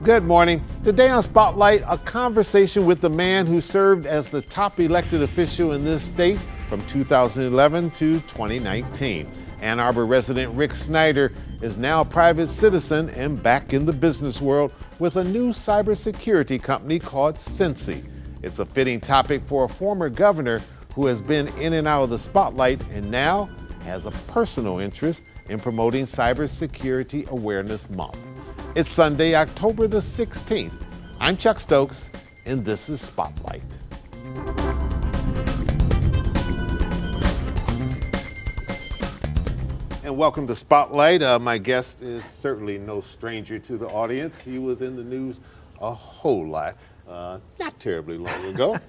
Good morning. Today on Spotlight, a conversation with the man who served as the top elected official in this state from 2011 to 2019. Ann Arbor resident Rick Snyder is now a private citizen and back in the business world with a new cybersecurity company called Cincy. It's a fitting topic for a former governor who has been in and out of the spotlight and now has a personal interest in promoting Cybersecurity Awareness Month. It's Sunday, October the 16th. I'm Chuck Stokes, and this is Spotlight. And welcome to Spotlight. My guest is certainly no stranger to the audience. He was in the news a whole lot, not terribly long ago,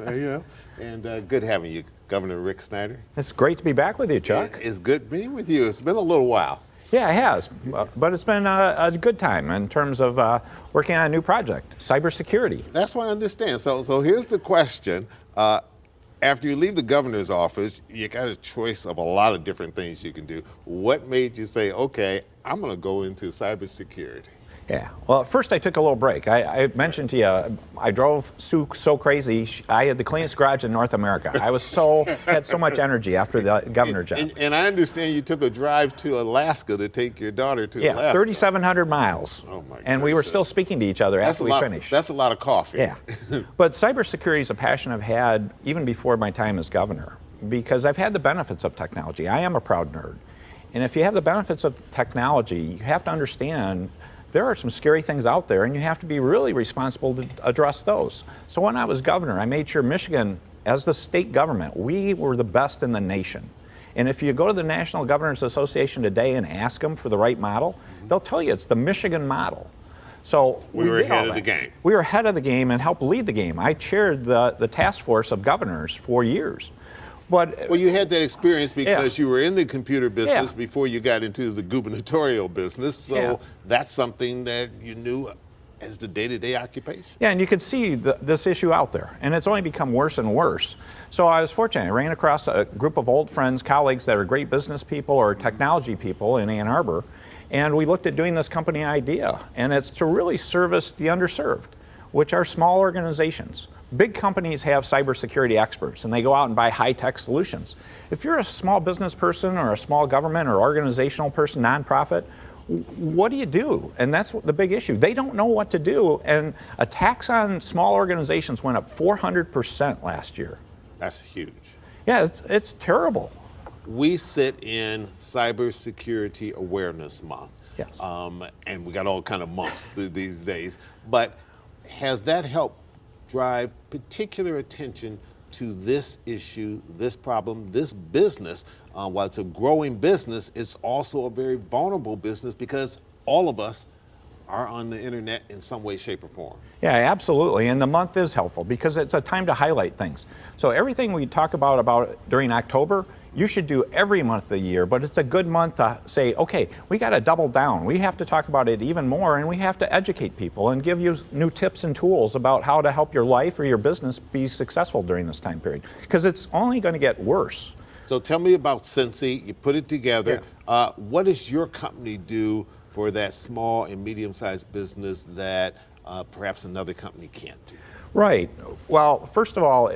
and good having you, Governor Rick Snyder. It's great to be back with you, Chuck. It's good being with you. It's been a little while. Yeah, it has, but it's been a good time in terms of working on a new project, cybersecurity. That's what I understand. So here's the question. After you leave the governor's office, you got a choice of a lot of different things you can do. What made you say, okay, I'm going to go into cybersecurity? Yeah, well, at first I took a little break. I mentioned to you, I drove so crazy. I had the cleanest garage in North America. I was had so much energy after the governor job. And I understand you took a drive to Alaska to take your daughter to Alaska. Yeah, 3,700 miles. Oh my goodness. And we were still speaking to each other after we finished. That's a lot of coffee. Yeah, but cybersecurity is a passion I've had even before my time as governor because I've had the benefits of technology. I am a proud nerd. And if you have the benefits of technology, you have to understand there are some scary things out there, and you have to be really responsible to address those. So when I was governor, I made sure Michigan, as the state government, we were the best in the nation. And if you go to the National Governors Association today and ask them for the right model, they'll tell you it's the Michigan model. So we were ahead of the game. We were ahead of the game and helped lead the game. I chaired the task force of governors for years. Well, you had that experience because you were in the computer business before you got into the gubernatorial business, so that's something that you knew as the day-to-day occupation. Yeah, and you could see this issue out there, and it's only become worse and worse. So I was fortunate. I ran across a group of old friends, colleagues that are great business people or technology people in Ann Arbor, and we looked at doing this company idea, and it's to really service the underserved, which are small organizations. Big companies have cybersecurity experts, and they go out and buy high-tech solutions. If you're a small business person or a small government or organizational person, nonprofit, what do you do? And that's the big issue. They don't know what to do, and attacks on small organizations went up 400% last year. That's huge. Yeah, it's terrible. We sit in Cybersecurity Awareness Month. Yes. And we got all kind of months these days. But has that helped drive particular attention to this issue, this problem, this business? While it's a growing business, it's also a very vulnerable business because all of us are on the internet in some way, shape, or form. Yeah, absolutely. And the month is helpful because it's a time to highlight things. So everything we talk about during October, you should do every month of the year, but it's a good month to say, okay, we got to double down. We have to talk about it even more, and we have to educate people and give you new tips and tools about how to help your life or your business be successful during this time period, because it's only going to get worse. So tell me about Cincy. You put it together. Yeah. What does your company do for that small and medium-sized business that perhaps another company can't do? Right. Well, first of all,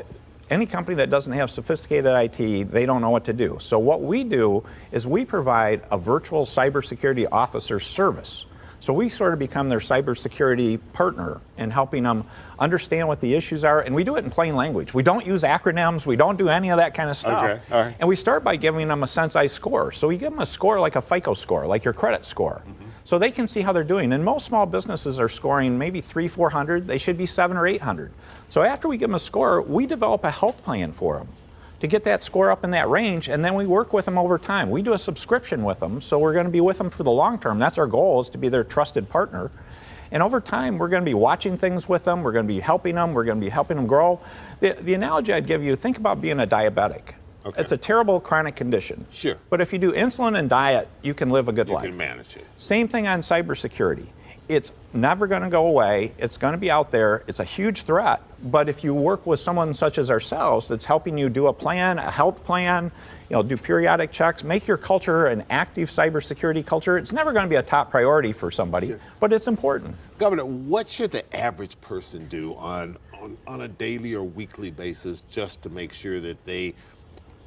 any company that doesn't have sophisticated IT, they don't know what to do. So what we do is we provide a virtual cybersecurity officer service. So we sort of become their cybersecurity partner in helping them understand what the issues are, and we do it in plain language. We don't use acronyms, we don't do any of that kind of stuff. Okay. All right. And we start by giving them a Sensei score. So we give them a score like a FICO score, like your credit score. So they can see how they're doing. And most small businesses are scoring maybe 300, 400. They should be 700 or 800. So after we give them a score, we develop a health plan for them to get that score up in that range, and then we work with them over time. We do a subscription with them, so we're going to be with them for the long term. That's our goal, is to be their trusted partner. And over time, we're going to be watching things with them. We're going to be helping them. We're going to be helping them grow. The analogy I'd give you, think about being a diabetic. Okay. It's a terrible chronic condition. Sure. But if you do insulin and diet, you can live a good life. You can manage it. Same thing on cybersecurity. It's never going to go away. It's going to be out there. It's a huge threat. But if you work with someone such as ourselves that's helping you do a plan, a health plan, do periodic checks, make your culture an active cybersecurity culture, it's never going to be a top priority for somebody, but it's important. Governor, what should the average person do on a daily or weekly basis just to make sure that they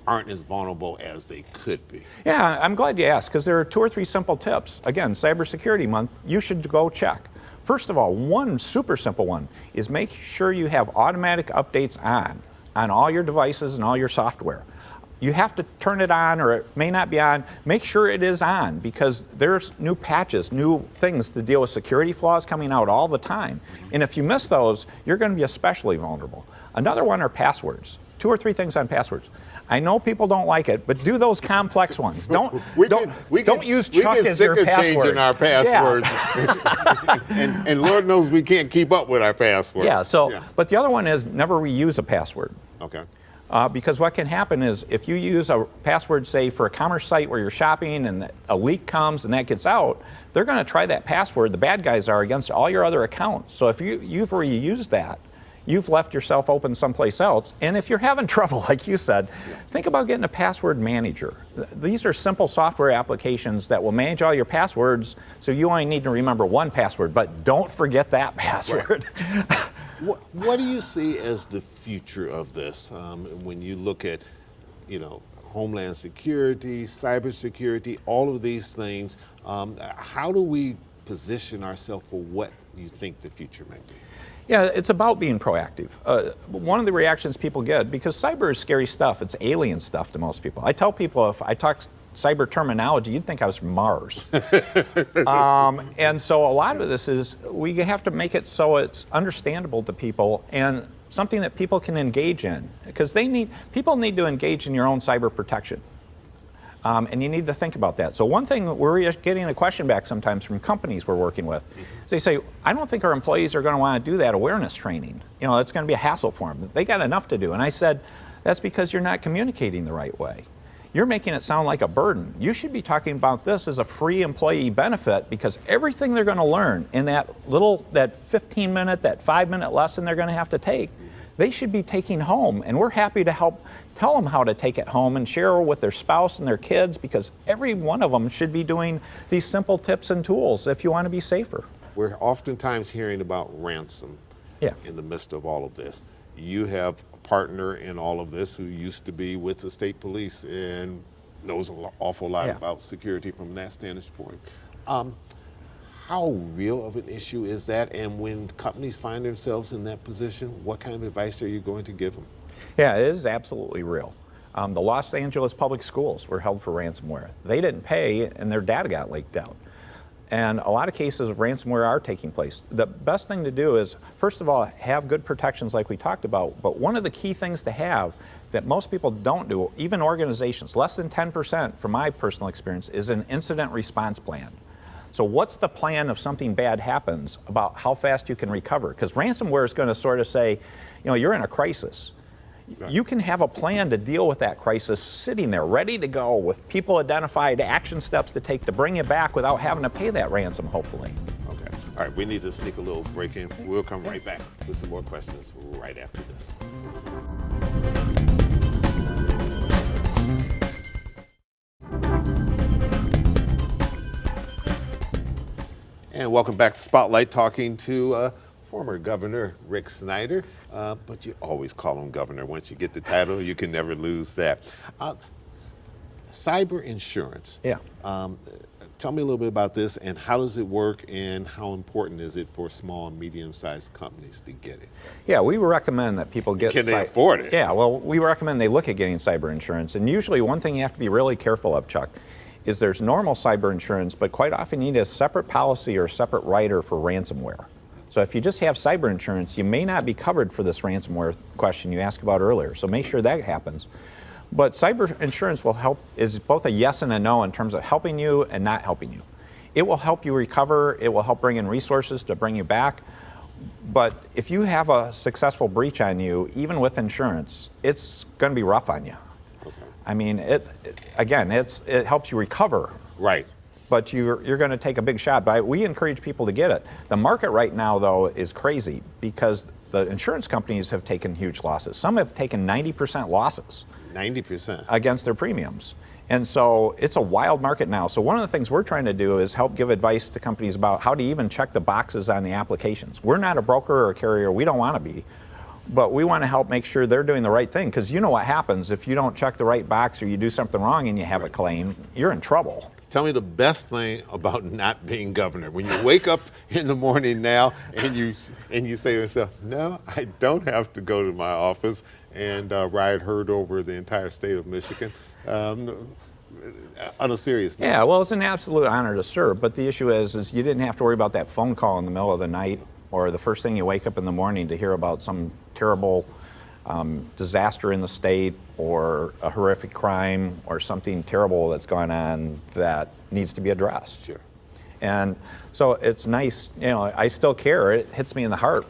aren't as vulnerable as they could be? Yeah, I'm glad you asked, because there are 2 or 3 simple tips. Again, Cybersecurity Month, you should go check. First of all, one super simple one is make sure you have automatic updates on all your devices and all your software. You have to turn it on, or it may not be on. Make sure it is on, because there's new patches, new things to deal with security flaws coming out all the time. And if you miss those, you're going to be especially vulnerable. Another one are passwords. 2 or 3 things on passwords. I know people don't like it, but do those complex ones. Don't use Chuck as your password. Changing our passwords, and Lord knows we can't keep up with our passwords. Yeah. But the other one is never reuse a password. Okay. Because what can happen is if you use a password, say, for a commerce site where you're shopping and a leak comes and that gets out, they're going to try that password, the bad guys are, against all your other accounts. So if you've reused that, you've left yourself open someplace else. And if you're having trouble, like you said, think about getting a password manager. These are simple software applications that will manage all your passwords, so you only need to remember one password, but don't forget that password. Right. What do you see as the future of this when you look at, Homeland Security, cybersecurity, all of these things? How do we position ourselves for what you think the future may be? Yeah, it's about being proactive. One of the reactions people get, because cyber is scary stuff, it's alien stuff to most people. I tell people, if I talk cyber terminology, you'd think I was from Mars. And so a lot of this is, we have to make it so it's understandable to people and something that people can engage in, because people need to engage in your own cyber protection. And you need to think about that. So one thing, we're getting a question back sometimes from companies we're working with. They say, I don't think our employees are going to want to do that awareness training. It's going to be a hassle for them. They got enough to do. And I said, that's because you're not communicating the right way. You're making it sound like a burden. You should be talking about this as a free employee benefit, because everything they're going to learn in that 15-minute, that 5-minute lesson they're going to have to take, they should be taking home. And we're happy to help tell them how to take it home and share with their spouse and their kids, because every one of them should be doing these simple tips and tools if you want to be safer. We're oftentimes hearing about ransom in the midst of all of this. You have a partner in all of this who used to be with the state police and knows an awful lot about security from that standpoint. How real of an issue is that? And when companies find themselves in that position, what kind of advice are you going to give them? Yeah, it is absolutely real. The Los Angeles public schools were held for ransomware. They didn't pay, and their data got leaked out. And a lot of cases of ransomware are taking place. The best thing to do is, first of all, have good protections like we talked about. But one of the key things to have that most people don't do, even organizations, less than 10% from my personal experience, is an incident response plan. So what's the plan if something bad happens, about how fast you can recover? Because ransomware is going to sort of say, you're in a crisis. You can have a plan to deal with that crisis sitting there, ready to go, with people identified, action steps to take to bring you back without having to pay that ransom, hopefully. Okay. All right, we need to sneak a little break in. We'll come right back with some more questions right after this. And welcome back to Spotlight, talking to former Governor Rick Snyder, but you always call him Governor. Once you get the title, you can never lose that. Cyber insurance. Yeah. Tell me a little bit about this, and how does it work, and how important is it for small and medium-sized companies to get it? Yeah, we recommend that people get. Can they afford it? Yeah, well, we recommend they look at getting cyber insurance. And usually one thing you have to be really careful of, Chuck, is there's normal cyber insurance, but quite often you need a separate policy or a separate rider for ransomware. So if you just have cyber insurance, you may not be covered for this ransomware question you asked about earlier. So make sure that happens. But cyber insurance will help, is both a yes and a no in terms of helping you and not helping you. It will help you recover. It will help bring in resources to bring you back. But if you have a successful breach on you, even with insurance, it's going to be rough on you. Okay. I mean, it helps you recover. Right. but you're going to take a big shot. But we encourage people to get it. The market right now, though, is crazy because the insurance companies have taken huge losses. Some have taken 90% losses. 90%? Against their premiums. And so it's a wild market now. So one of the things we're trying to do is help give advice to companies about how to even check the boxes on the applications. We're not a broker or a carrier. We don't want to be. But we want to help make sure they're doing the right thing, because you know what happens if you don't check the right box or you do something wrong and you have a claim, you're in trouble. Tell me the best thing about not being governor. When you wake up in the morning now and you say to yourself, no, I don't have to go to my office and ride herd over the entire state of Michigan. On a serious note. Yeah, well, it's an absolute honor to serve, but the issue is you didn't have to worry about that phone call in the middle of the night or the first thing you wake up in the morning to hear about some terrible disaster in the state or a horrific crime or something terrible that's gone on that needs to be addressed. Sure. And so it's nice, I still care. It hits me in the heart.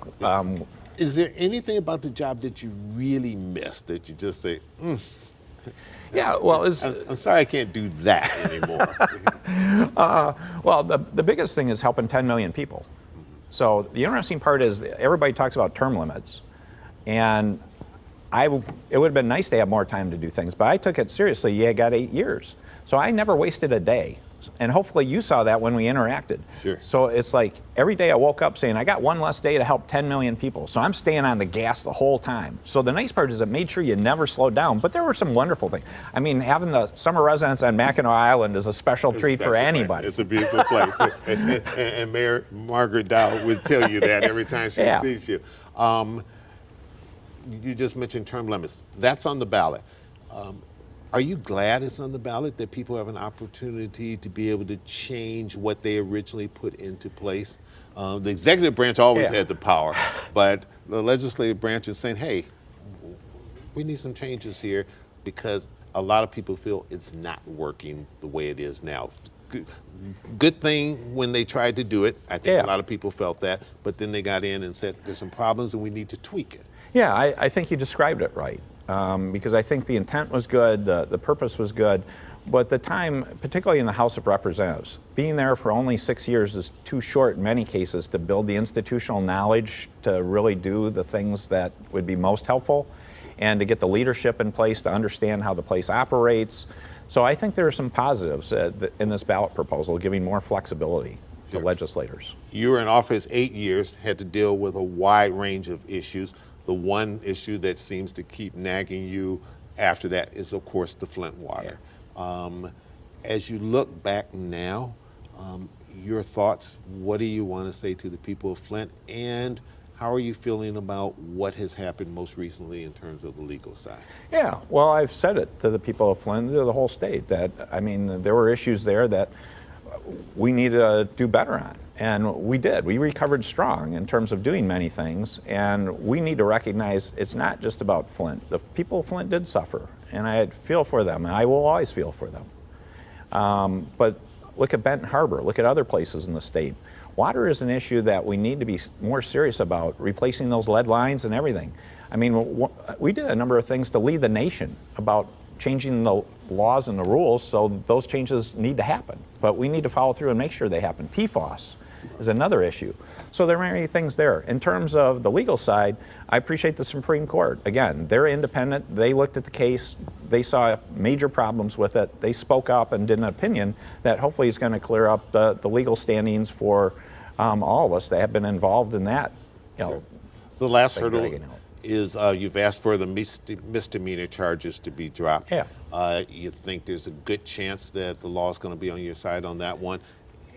Is there anything about the job that you really miss that you just say, Yeah, well, I'm sorry I can't do that anymore? Well, the biggest thing is helping 10 million people. So the interesting part is everybody talks about term limits, and it would have been nice to have more time to do things, but I took it seriously. You got 8 years. So I never wasted a day. And hopefully you saw that when we interacted. Sure. So it's like every day I woke up saying, I got one less day to help 10 million people. So I'm staying on the gas the whole time. So the nice part is it made sure you never slowed down. But there were some wonderful things. I mean, having the summer residence on Mackinac Island is a special treat for anybody. It's a beautiful place. and Mayor Margaret Dow would tell you that every time she sees you. You just mentioned term limits. That's on the ballot. Are you glad it's on the ballot, that people have an opportunity to be able to change what they originally put into place? The executive branch always had the power, but the legislative branch is saying, hey, we need some changes here because a lot of people feel it's not working the way it is now. Good thing when they tried to do it. I think a lot of people felt that, but then they got in and said, there's some problems and we need to tweak it. Yeah, I think you described it right. Because I think the intent was good, the purpose was good, but the time, particularly in the House of Representatives, being there for only 6 years is too short in many cases to build the institutional knowledge to really do the things that would be most helpful and to get the leadership in place to understand how the place operates. So I think there are some positives in this ballot proposal, giving more flexibility to legislators. You were in office 8 years, had to deal with a wide range of issues. The one issue that seems to keep nagging you after that is, of course, the Flint water. As you look back now, your thoughts, what do you want to say to the people of Flint, and how are you feeling about what has happened most recently in terms of the legal side? Yeah, well, I've said it to the people of Flint, to the whole state, that, I mean, there were issues there that we needed to do better on. And we did. We recovered strong in terms of doing many things. And we need to recognize it's not just about Flint. The people of Flint did suffer. And I feel for them. And I will always feel for them. But look at Benton Harbor. Look at other places in the state. Water is an issue that we need to be more serious about, replacing those lead lines and everything. I mean, we did a number of things to lead the nation about changing the laws and the rules, so those changes need to happen. But we need to follow through and make sure they happen. PFAS is another issue. So there are many things there. In terms of the legal side, I appreciate the Supreme Court. Again, they're independent. They looked at the case. They saw major problems with it. They spoke up and did an opinion that hopefully is going to clear up the legal standings for all of us that have been involved in that. The last hurdle is you've asked for the misdemeanor charges to be dropped. Yeah. You think there's a good chance that the law is going to be on your side on that one?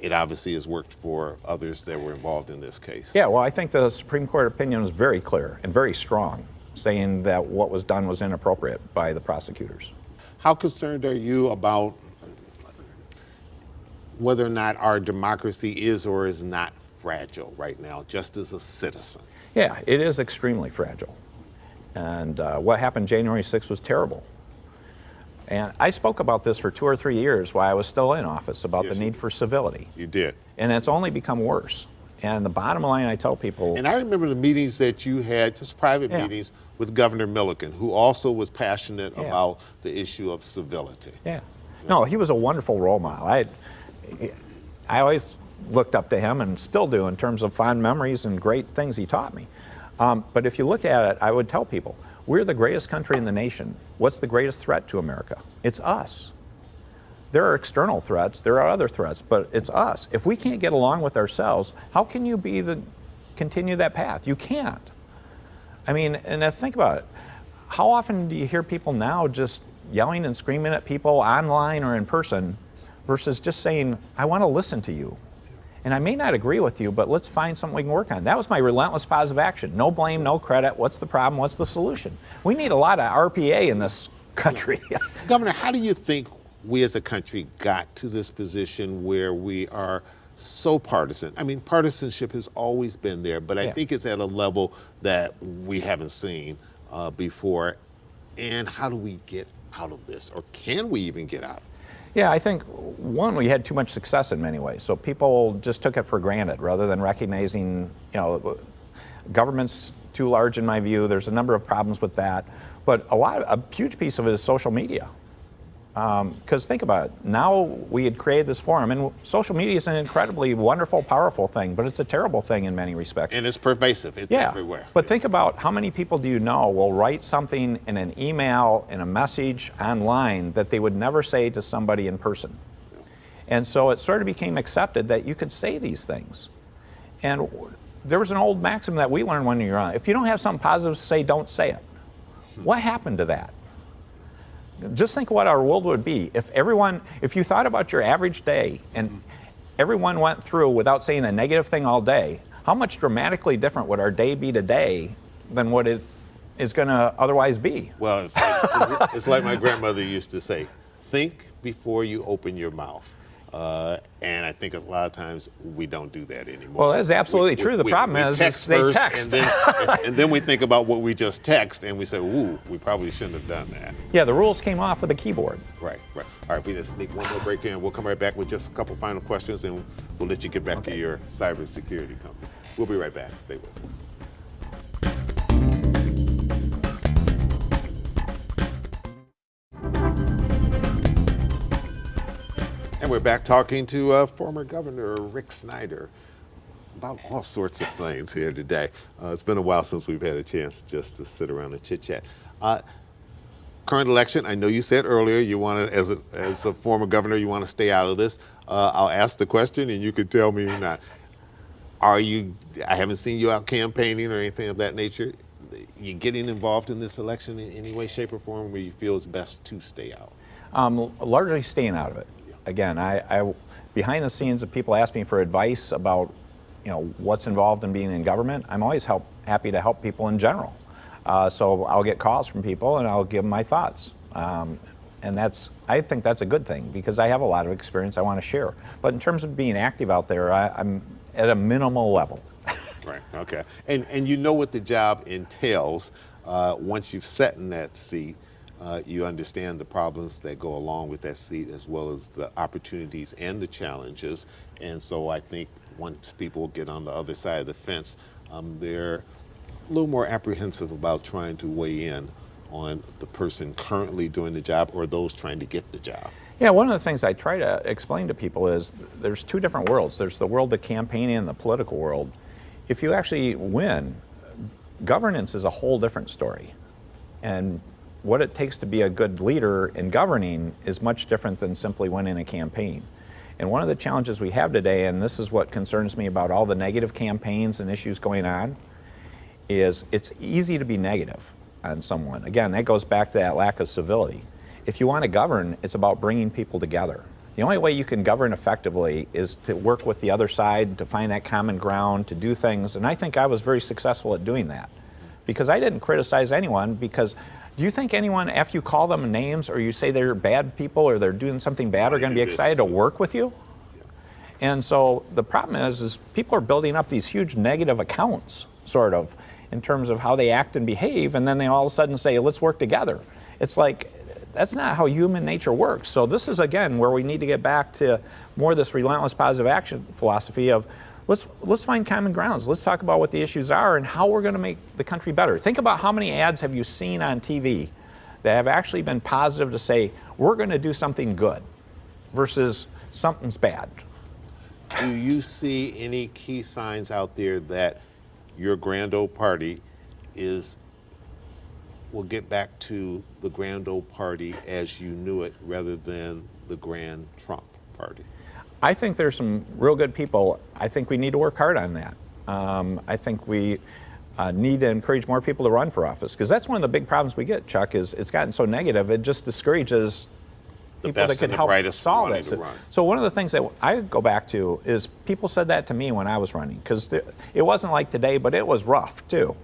It obviously has worked for others that were involved in this case. Yeah, well, I think the Supreme Court opinion was very clear and very strong, saying that what was done was inappropriate by the prosecutors. How concerned are you about whether or not our democracy is or is not fragile right now, just as a citizen? Yeah, it is extremely fragile. And what happened January 6th was terrible. And I spoke about this for 2 or 3 years while I was still in office, about the need for civility. You did. And it's only become worse. And the bottom line, I tell people... And I remember the meetings that you had, just private meetings, with Governor Milliken, who also was passionate about the issue of civility. Yeah. No, he was a wonderful role model. I always looked up to him and still do in terms of fond memories and great things he taught me. But if you look at it, I would tell people, we're the greatest country in the nation. What's the greatest threat to America? It's us. There are external threats, there are other threats, but it's us. If we can't get along with ourselves, how can you continue that path? You can't. I mean, and think about it. How often do you hear people now just yelling and screaming at people online or in person versus just saying, I want to listen to you. And I may not agree with you, but let's find something we can work on. That was my relentless positive action. No blame, no credit. What's the problem? What's the solution? We need a lot of RPA in this country. Governor, how do you think we as a country got to this position where we are so partisan? I mean, partisanship has always been there, but I think it's at a level that we haven't seen before. And how do we get out of this? Or can we even get out? Yeah, I think, one, we had too much success in many ways. So people just took it for granted rather than recognizing, government's too large in my view. There's a number of problems with that. But a huge piece of it is social media. Because think about it, now we had created this forum, and social media is an incredibly wonderful, powerful thing, but it's a terrible thing in many respects. And it's pervasive, it's everywhere. But think about how many people do you know will write something in an email, in a message online that they would never say to somebody in person. And so it sort of became accepted that you could say these things. And there was an old maxim that we learned when you were on, if you don't have something positive to say, don't say it. What happened to that? Just think what our world would be if you thought about your average day and everyone went through without saying a negative thing all day, how much dramatically different would our day be today than what it is going to otherwise be? Well, it's like my grandmother used to say, think before you open your mouth. And I think a lot of times we don't do that anymore. Well, that's absolutely true. The problem is they text. And then we think about what we just text and we say, ooh, we probably shouldn't have done that. Yeah, the rules came off with the keyboard. Right. All right, we just sneak one more break in. We'll come right back with just a couple final questions and we'll let you get back to your cybersecurity company. We'll be right back. Stay with us. And we're back talking to former Governor Rick Snyder about all sorts of things here today. It's been a while since we've had a chance just to sit around and chit-chat. Current election, I know you said earlier you want to, as a former governor, you want to stay out of this. I'll ask the question and you can tell me or not. I haven't seen you out campaigning or anything of that nature. You getting involved in this election in any way, shape, or form where you feel it's best to stay out? Largely staying out of it. Again, I behind the scenes, if people ask me for advice about, what's involved in being in government, I'm always happy to help people in general. So I'll get calls from people and I'll give them my thoughts. And I think that's a good thing because I have a lot of experience I want to share. But in terms of being active out there, I'm at a minimal level. Right, okay. And you know what the job entails once you've sat in that seat. You understand the problems that go along with that seat as well as the opportunities and the challenges. And so I think once people get on the other side of the fence, they're a little more apprehensive about trying to weigh in on the person currently doing the job or those trying to get the job. Yeah, one of the things I try to explain to people is there's two different worlds. There's the world of campaigning and the political world. If you actually win, governance is a whole different story. And what it takes to be a good leader in governing is much different than simply winning a campaign. And one of the challenges we have today, and this is what concerns me about all the negative campaigns and issues going on, is it's easy to be negative on someone. Again, that goes back to that lack of civility. If you want to govern, it's about bringing people together. The only way you can govern effectively is to work with the other side, to find that common ground, to do things. And I think I was very successful at doing that because I didn't criticize anyone because do you think anyone, after you call them names or you say they're bad people or they're doing something bad, are going to be excited to work with you? And so the problem is people are building up these huge negative accounts, sort of, in terms of how they act and behave, and then they all of a sudden say, let's work together. It's like, that's not how human nature works. So this is, again, where we need to get back to more of this relentless positive action philosophy of, let's find common grounds. Let's talk about what the issues are and how we're going to make the country better. Think about how many ads have you seen on TV that have actually been positive to say, we're going to do something good, versus something's bad. Do you see any key signs out there that your grand old party will get back to the grand old party as you knew it rather than the grand Trump party? I think there's some real good people. I think we need to work hard on that. I think we need to encourage more people to run for office, because that's one of the big problems we get, Chuck, is it's gotten so negative, it just discourages people that can help solve it. So one of the things that I go back to is people said that to me when I was running, because it wasn't like today, but it was rough too.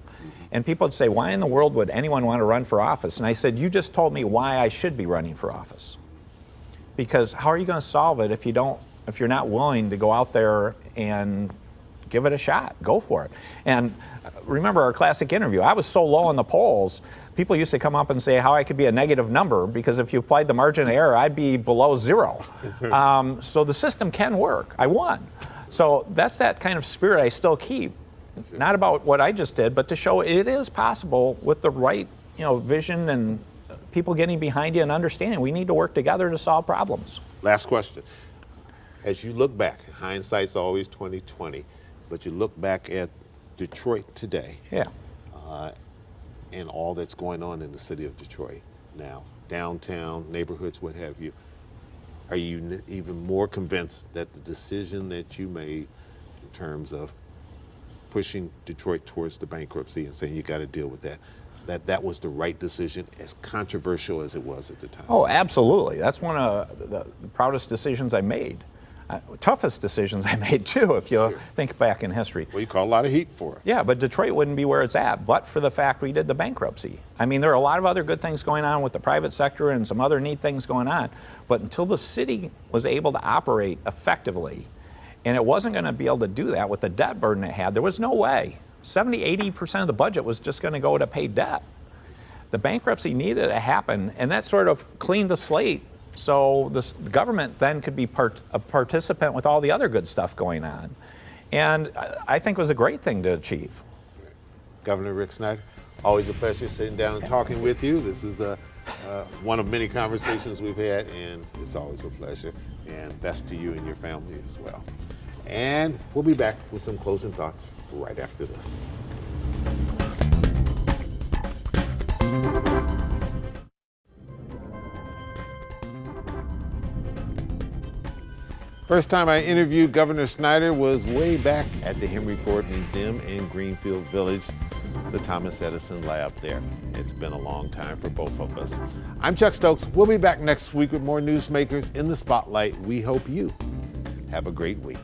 And people would say, why in the world would anyone want to run for office? And I said, you just told me why I should be running for office. Because how are you going to solve it if you're not willing to go out there and give it a shot? Go for it. And remember our classic interview, I was so low in the polls, people used to come up and say how I could be a negative number, because if you applied the margin of error, I'd be below 0. So the system can work. I won. So that's that kind of spirit I still keep. Not about what I just did, but to show it is possible with the right, vision and people getting behind you and understanding. We need to work together to solve problems. Last question. As you look back, hindsight's always 20/20, but you look back at Detroit today. Yeah. And all that's going on in the city of Detroit now, downtown, neighborhoods, what have you. Are you even more convinced that the decision that you made in terms of pushing Detroit towards the bankruptcy and saying you got to deal with that was the right decision, as controversial as it was at the time? Oh, absolutely. That's one of the proudest decisions I made. Toughest decisions I made too, if you think back in history. Well, you caught a lot of heat for it. Yeah, but Detroit wouldn't be where it's at, but for the fact we did the bankruptcy. I mean, there are a lot of other good things going on with the private sector and some other neat things going on, but until the city was able to operate effectively, and it wasn't going to be able to do that with the debt burden it had, there was no way. 70–80% of the budget was just going to go to pay debt. The bankruptcy needed to happen, and that sort of cleaned the slate, so the government then could be a participant with all the other good stuff going on. And I think it was a great thing to achieve. Governor Rick Snyder, always a pleasure sitting down and talking with you. This is one of many conversations we've had, and it's always a pleasure. And best to you and your family as well. And we'll be back with some closing thoughts right after this. First time I interviewed Governor Snyder was way back at the Henry Ford Museum in Greenfield Village, the Thomas Edison lab there. It's been a long time for both of us. I'm Chuck Stokes. We'll be back next week with more newsmakers in the spotlight. We hope you have a great week.